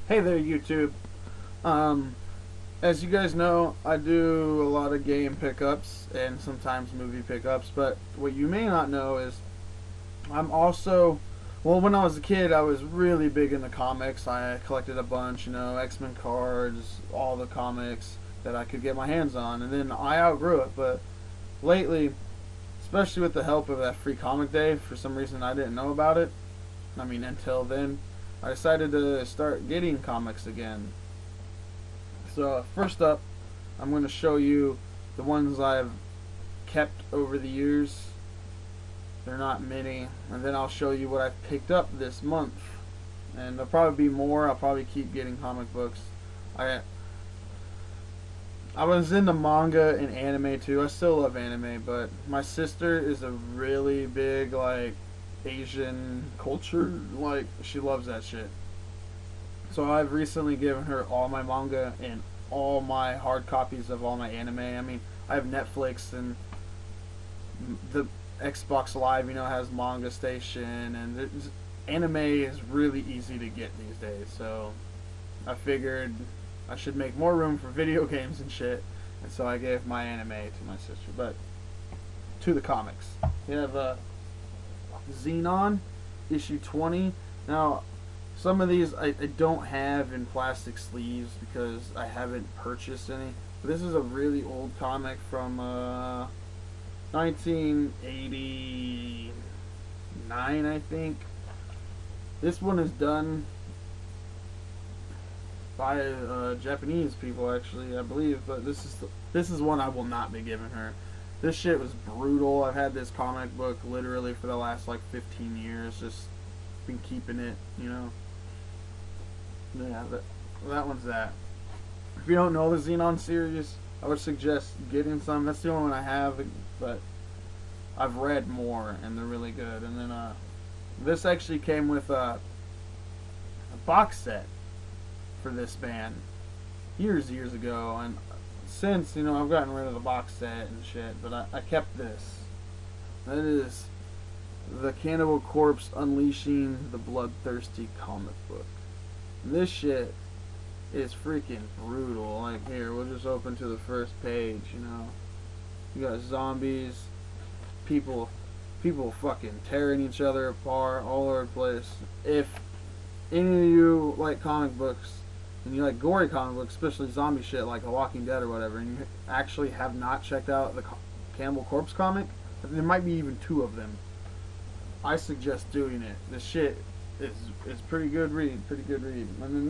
Hey there, YouTube. Um, as you guys know, I do a lot of game pickups and sometimes movie pickups, but what you may not know is I'm also, well, when I was a kid, I was really big into comics. I collected a bunch, X-Men cards, all the comics that I could get my hands on, and then I outgrew it, but lately, especially with the help of that free comic day, for some reason I didn't know about it. I mean, until then, I decided to start getting comics again. So first up, I'm going to show you the ones I've kept over the years. They're not many, and then I'll show you what I've picked up this month. And there'll probably be more. I'll probably keep getting comic books. I I was into manga and anime too. I still love anime, but my sister is a really big Asian culture. Like, she loves that shit. So I've recently given her all my manga and all my hard copies of all my anime. I mean, I have Netflix and the Xbox Live, has Manga Station, and anime is really easy to get these days. So I figured I should make more room for video games and shit, and so I gave my anime to my sister. But to the comics, we have Xenon issue 20. Now, some of these I don't have in plastic sleeves because I haven't purchased any. But this is a really old comic from 1989, I think. This one is done by Japanese people, actually, I believe. But this is one I will not be giving her. This shit was brutal. I've had this comic book literally for the last 15 years. Just been keeping it, Yeah, that one's that. If you don't know the Xenon series, I would suggest getting some. That's the only one I have, but I've read more, and they're really good. And then this actually came with a box set for this band years ago, and since, I've gotten rid of the box set and shit, but I kept this. That is the Cannibal Corpse Unleashing the Bloodthirsty comic book. This shit is freaking brutal. Like, here, we'll just open to the first page, You got zombies, people fucking tearing each other apart all over the place. If any of you like comic books, and you like gory comic books, especially zombie shit like The Walking Dead or whatever, and you actually have not checked out the Cannibal Corpse comic, there might be even two of them. I suggest doing it. This shit is pretty good read, And then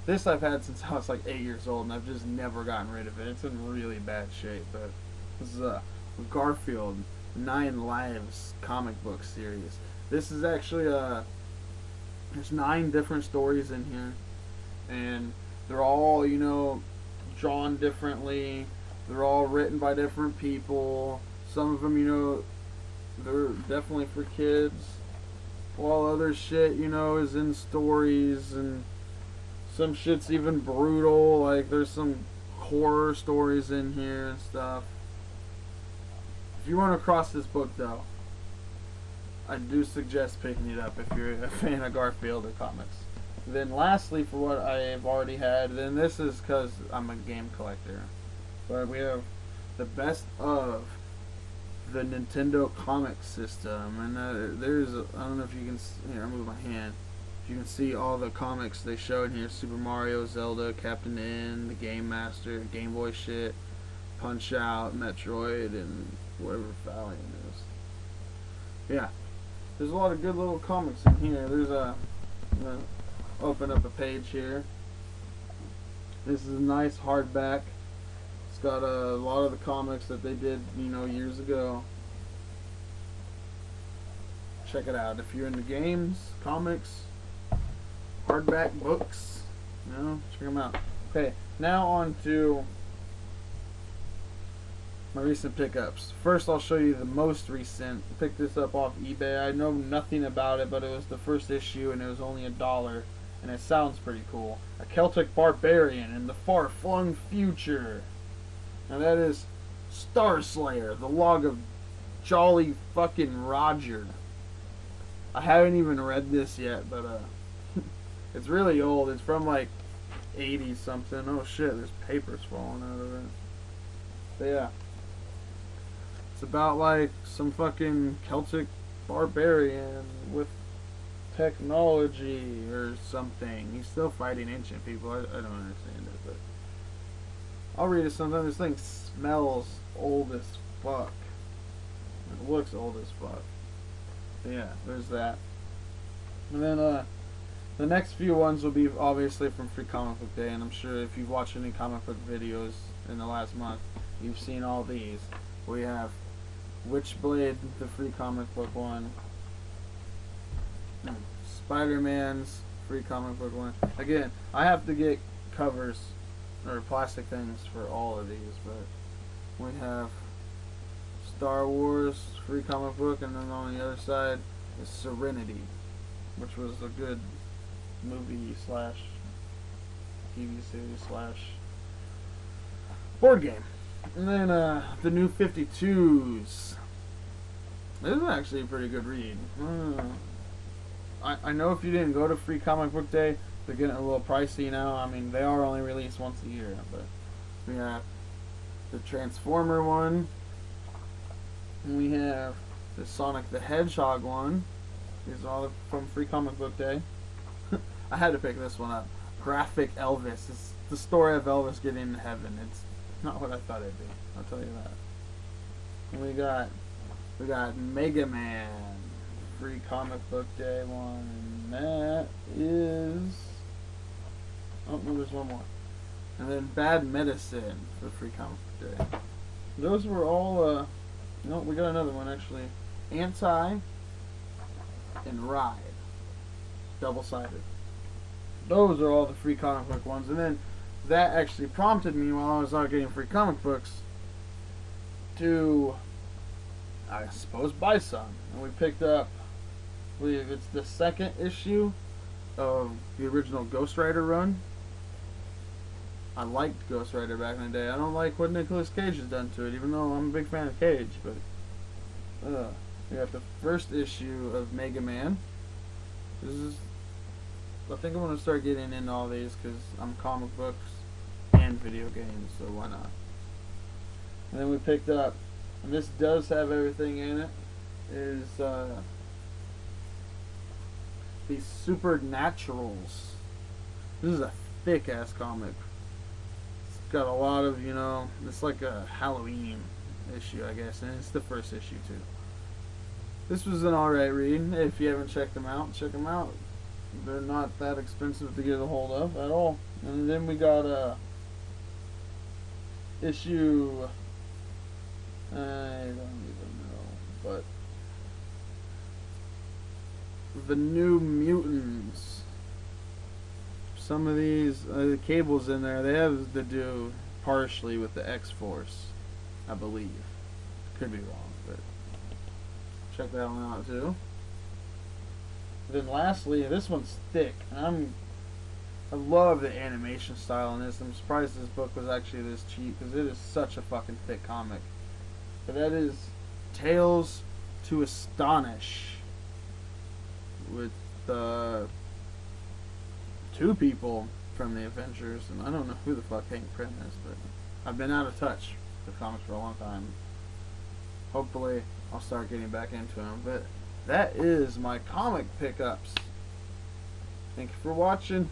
this I've had since I was 8 years old, and I've just never gotten rid of it. It's in really bad shape, but this is a Garfield 9 Lives comic book series. This is actually there's 9 different stories in here, and they're all drawn differently. They're all written by different people. Some of them they're definitely for kids, while other shit is in stories, and some shit's even brutal. Like, there's some horror stories in here and stuff. If you run across this book, though, I do suggest picking it up if you're a fan of Garfield or comics. Then lastly, for what I've already had, then this is because I'm a game collector, but we have the best of the Nintendo comic system, and there's I don't know if you can here, I'll move my hand. If you can see all the comics they show in here: Super Mario, Zelda, Captain N, the Game Master, Game Boy shit, Punch Out, Metroid, and whatever Valiant is. Yeah, there's a lot of good little comics in here. There's I'm gonna open up a page here. This is a nice hardback. It's got a lot of the comics that they did, years ago. Check it out if you're into games, comics, hardback books. Check them out. Okay, now on to my recent pickups. First, I'll show you the most recent. I picked this up off eBay. I know nothing about it, but it was the first issue, and it was only $1, and it sounds pretty cool. A Celtic Barbarian in the Far-Flung Future. Now that is Star Slayer, the Log of Jolly fucking Roger. I haven't even read this yet, but It's really old. It's from like 80 something. Oh shit, there's papers falling out of it. But yeah. It's about like some fucking Celtic barbarian with technology or something. He's still fighting ancient people. I don't understand it, but I'll read it sometime. This thing smells old as fuck. It looks old as fuck. But yeah, there's that. And then the next few ones will be obviously from Free Comic Book Day, and I'm sure if you've watched any comic book videos in the last month, you've seen all these. We have Witchblade, the free comic book one. Spider-Man's free comic book one. Again, I have to get covers or plastic things for all of these, but we have Star Wars free comic book, and then on the other side is Serenity, which was a good movie slash TV series slash board game. And then the new 52s. This is actually a pretty good read. I know if you didn't go to Free Comic Book Day, they're getting a little pricey now. I mean, they are only released once a year, but we have the Transformer one. And we have the Sonic the Hedgehog one. These are all from Free Comic Book Day. I had to pick this one up. Graphic Elvis. It's the story of Elvis getting into heaven. It's not what I thought it'd be. I'll tell you that. And we got Mega Man, Free Comic Book Day one, and that is, oh no, there's one more. And then Bad Medicine for Free Comic Book Day. Those were all. No, we got another one actually. Anti and Ride, double-sided. Those are all the free comic book ones, and then that actually prompted me while I was out getting free comic books to, I suppose, buy some. And we picked up, I believe it's the second issue of the original Ghost Rider run. I liked Ghost Rider back in the day. I don't like what Nicolas Cage has done to it, even though I'm a big fan of Cage. But we got the first issue of Mega Man. This is, I think I'm going to start getting into all these because I'm comic books and video games, so why not? And then we picked up, and this does have everything in it, is the Supernaturals. This is a thick ass comic. It's got a lot of, you know, it's like a Halloween issue, I guess, and it's the first issue too. This was an alright read. If you haven't checked them out, check them out. They're not that expensive to get a hold of at all. And then we got a issue, I don't even know, but the New Mutants. Some of these, the cables in there, they have to do partially with the X-Force, I believe. Could be wrong, but check that one out too. Then lastly, this one's thick. And I love the animation style in this. I'm surprised this book was actually this cheap because it is such a fucking thick comic. But that is Tales to Astonish with two people from the Avengers, and I don't know who the fuck Hank Pym is, but I've been out of touch with comics for a long time. Hopefully I'll start getting back into them, but that is my comic pickups. Thank you for watching.